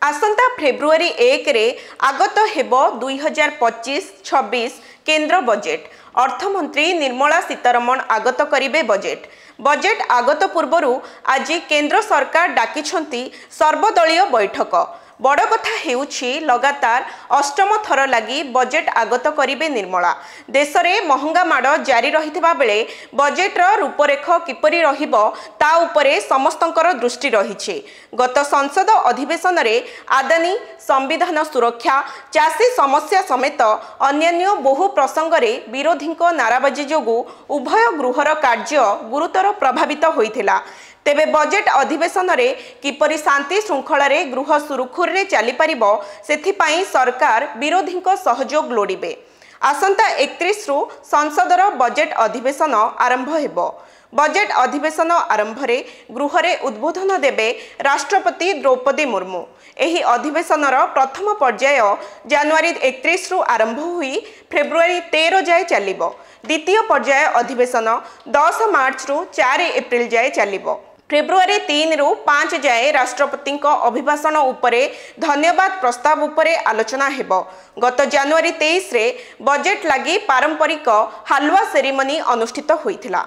आसंता February 1 रे आगत हेब 2025-26 केंद्र बजेट। अर्थमंत्री निर्मला सीतारमण आगत करिवे बजेट आगत पूर्वरु आज केंद्र सरकार डाकिछंती सर्वदलीय बैठक। बड़ कथा हेउछि लगातार अष्टम थर लगी बजेट आगत करिवे निर्मला। देश में महंगा माड़ जारी रहिथिबा बेले बजेट्र रूपरेख किपरि रहिबो ता उपरे समस्तंकर दृष्टि रहिछि। गत संसद अधिवेशन रे आदानी संविधान सुरक्षा चाषी समस्या समेत अन्यान्य बहु प्रसंग रे विरोधींको नाराबाजी जोगु उभय गृहर कार्य गुरुतर प्रभावित होइथिला। तेबे बजेट अधिवेशन रे किपरि शांति श्रृंखला रे गृह सुरुखुर रे चली परिबो सेथिपाई सरकार विरोधींको सहयोग लोडिबे। आसंता 31 रु संसदर बजेट अधिवेशन आरंभ हेबो। बजेट अधिवेशन आरंभ रे गृह रे उद्बोधन देबे राष्ट्रपति द्रौपदी मुर्मू। एही अधिवेशनर प्रथम पर्याय जनवरी 31 रु आरंभ हुई फेब्रुआरी 13 जाए चलिबो। द्वितीय पर्याय अधिवेशन 10 मार्च रु 4 एप्रिल जाए चलिबो। फेब्रुआरी 3 रु 5 जाए राष्ट्रपति अभिभाषण उपरे धन्यवाद प्रस्ताव उपरे आलोचना हेबो। गत जनवरी 23 रे बजेट लगी पारंपरिक हालुआ सेरेमनी अनुष्ठित होइथिला।